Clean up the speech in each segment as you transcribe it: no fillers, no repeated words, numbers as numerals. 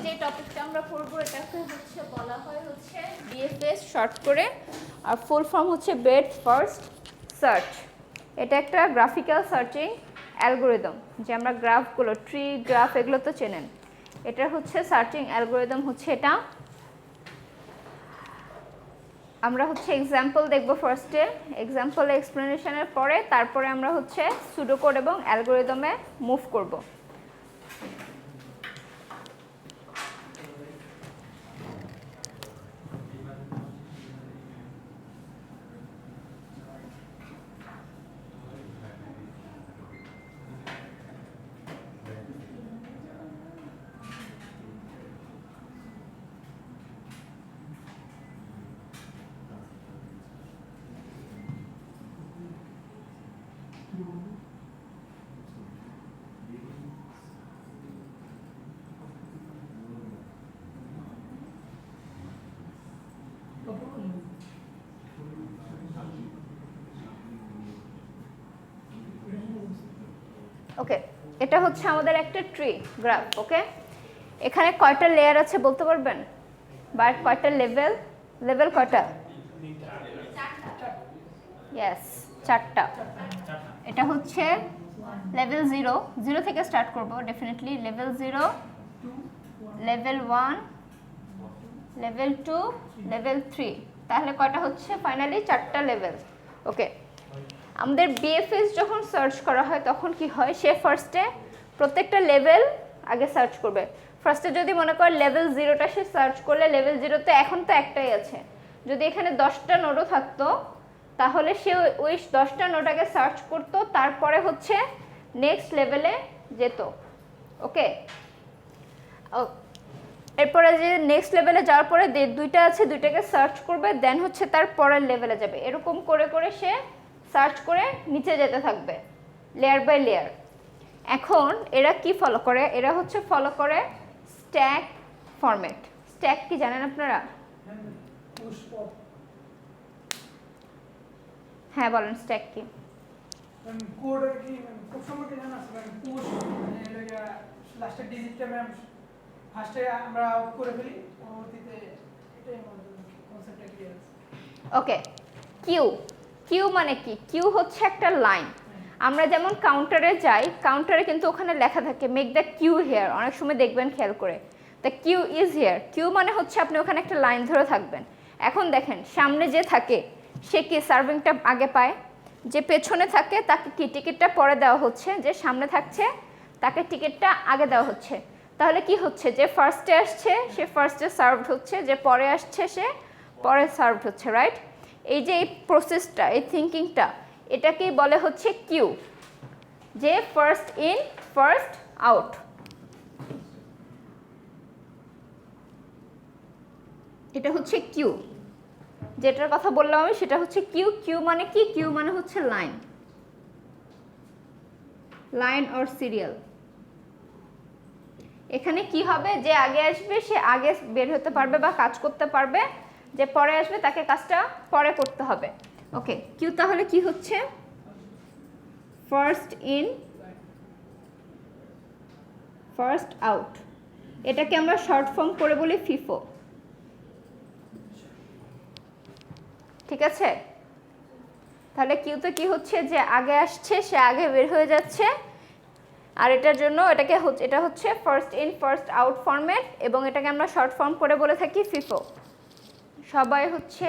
যে টপিকটা আমরা পড়বো এটাকে হচ্ছে বলা হয় হচ্ছে বিএফএস শর্ট করে, আর ফুল ফর্ম হচ্ছে ব্রেডথ ফার্স্ট সার্চ। এটা একটা গ্রাফিক্যাল সার্চিং অ্যালগোরিদম, যে আমরা গ্রাফগুলো ট্রি গ্রাফ এগুলো তো চেনেন। এটা হচ্ছে সার্চিং অ্যালগোরিদম হচ্ছে এটা। আমরা হচ্ছে এক্সাম্পল দেখব ফার্স্টে, এক্সাম্পল এক্সপ্লেনেশনের পরে তারপরে আমরা হচ্ছে সুডোকোড এবং অ্যালগোরিদমে মুভ করব। ওকে, এটা হচ্ছে আমাদের একটা ট্রি গ্রাফ। ওকে, এখানে কয়টা লেয়ার আছে বলতে পারবেন? বা কয়টা লেভেল? লেভেল কয়টা? ইয়েস, 4টা। এটা হচ্ছে লেভেল 0, 0 থেকে স্টার্ট করব definitely. Level 0, level 1, level 2, level 3। তাহলে কয়টা হচ্ছে? ফাইনালি 4টা লেভেল। ওকে, আমাদের বিএফএস যখন সার্চ করা হয় তখন কি হয়, সে ফার্স্টে প্রত্যেকটা লেভেল আগে সার্চ করবে। ফার্স্টে যদি মনে করেন লেভেল 0টা সে সার্চ করলে, লেভেল 0তে এখন তো একটাই আছে, যদি এখানে 10টা নোডও থাকতো তাহলে সে ওই 10টা নোড আগে সার্চ করতো, তারপরে হচ্ছে নেক্সট লেভেলে যেত। ওকে, এরপরে যে নেক্সট লেভেলে যাওয়ার পরে 2টা আছে, 2টাকে সার্চ করবে, দেন হচ্ছে তার পরের লেভেলে যাবে। এরকম করে করে সে সার্চ করে নিচে যেতে থাকবে লেয়ার বাই লেয়ার। এখন এরা কি ফলো করে? এরা হচ্ছে ফলো করে স্ট্যাক ফরম্যাট। স্ট্যাক কি জানেন আপনারা? হ্যাঁ বলেন, স্ট্যাক কি? কোডের কি খুব সম্পর্কে জানা আছে? পুশ মানে লাস্টের ডিজিটটা ম্যাম ফার্স্টে আমরা আউট করে ফেলি, পরবর্তীতে এটাই আমাদের কনসেপ্টটা ক্লিয়ার আছে। ওকে, কিউ। কিউ মানে কি? কিউ হচ্ছে একটা লাইন। আমরা যেমন কাউন্টারে যাই, কাউন্টারে কিন্তু ওখানে লেখা থাকে মেক দ্য কিউ হিয়ার, অনেক সময় দেখবেন খেয়াল করে, the Q is here. Q মানে হচ্ছে আপনি ওখানে একটা লাইন ধরে থাকবেন। এখন দেখেন সামনে যে থাকে সে কি সার্ভিংটা আগে পায়, যে পেছনে থাকে তাকে কি টিকিটটা পরে দেওয়া হচ্ছে, যে সামনে থাকছে তাকে টিকিটটা আগে দেওয়া হচ্ছে। তাহলে কি হচ্ছে, যে ফার্স্টে আসছে সে ফার্স্টে সার্ভড হচ্ছে, যে পরে আসছে সে পরে সার্ভড হচ্ছে, রাইট? এই যে এই প্রসেসটা, এই থিঙ্কিংটা, এটাকেই বলে হচ্ছে কিউ, যে ফার্স্ট ইন ফার্স্ট আউট। এটা হচ্ছে কিউ, যেটার কথা বললাম আমি সেটা হচ্ছে কিউ। কিউ মানে কি? কিউ মানে হচ্ছে লাইন, লাইন অর সিরিয়াল। এখানে কি হবে, যে আগে আসবে সে আগে বের হতে পারবে বা কাজ করতে পারবে, যে পরে আসবে তাকে কাজটা পরে করতে হবে। ওকে, কিউ তাহলে কি হচ্ছে? First in first out. এটাকে আমরা শর্ট ফর্ম করে বলি ফিফো। ঠিক আছে? তাহলে কিউতে কি হচ্ছে, যে আগে আসছে সে আগে বের হয়ে যাচ্ছে, আর এটার জন্য এটা হচ্ছে first in first out format, এবং এটাকে আমরা শর্ট ফর্ম করে বলে থাকি ফিফো। সবাই হচ্ছে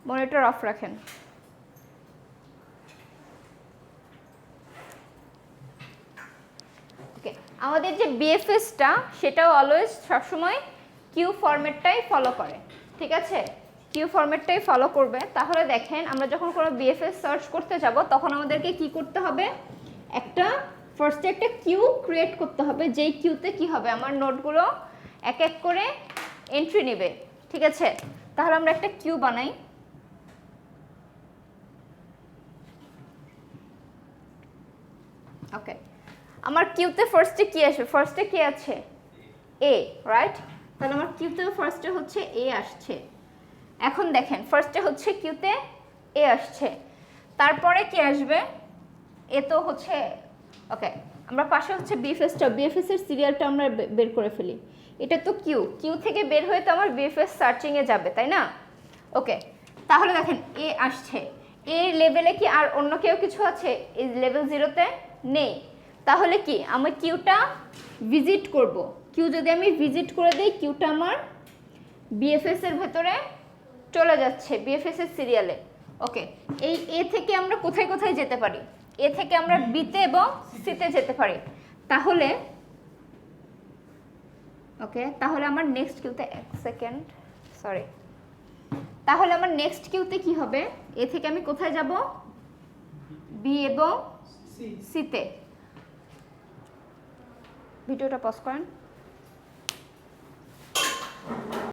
মনিটর অফ রাখেন। ওকে, আমাদের যে বিএফএসটা সেটাও অলওয়েজ সবসময় কিউ ফরম্যাটটাই ফলো করে। ঠিক আছে, কিউ ফরম্যাটটাই ফলো করবে। তাহলে দেখেন আমরা যখন কোনো বিএফএস সার্চ করতে যাব তখন আমাদেরকে কি করতে হবে, ফার্স্টে একটা কিউ ক্রিয়েট করতে হবে, যেই কিউতে কি হবে, আমার নোটগুলো এক এক করে এন্ট্রি নেবে। ঠিক আছে, তাহলে আমরা একটা কিউ বানাই। ওকে, আমার কিউতে ফার্স্টে কি আসবে? ফার্স্টে কি আছে? এ, রাইট? তাহলে আমার কিউতে ফার্স্টে হচ্ছে এ আসছে। এখন দেখেন ফার্স্টে হচ্ছে কিউতে এ আসছে, তারপরে কি আসবে? এ তো হচ্ছে, ওকে আমরা পাশে হচ্ছে বিএফএসটা, বিএফএস এর সিরিয়ালটা আমরা বের করে ফেলি। এটা তো কিউ, কিউ থেকে বের হয়ে তো আমার বিএফএস সার্চিংয়ে যাবে, তাই না? ওকে, তাহলে দেখেন এ আসছে, এর লেভেলে কি আর অন্য কেউ কিছু আছে? এই লেভেল 0-তে নেই। তাহলে কি আমি কিউটা ভিজিট করব, কিউ যদি আমি ভিজিট করে দিই, কিউটা আমার বিএফএস এর ভেতরে চলে যাচ্ছে, বিএফএস এর সিরিয়ালে। ওকে, এই এ থেকে আমরা কোথায় কোথায় যেতে পারি? এ থেকে আমরা বিতে এবং সিতে যেতে পারি। তাহলে ওকে, তাহলে আমার নেক্সট কিউতে, এক সেকেন্ড সরি, তাহলে আমার নেক্সট কিউতে কি হবে? এ থেকে আমি কোথায় যাব? বি এবং সিতে। ভিডিওটা পজ করেন।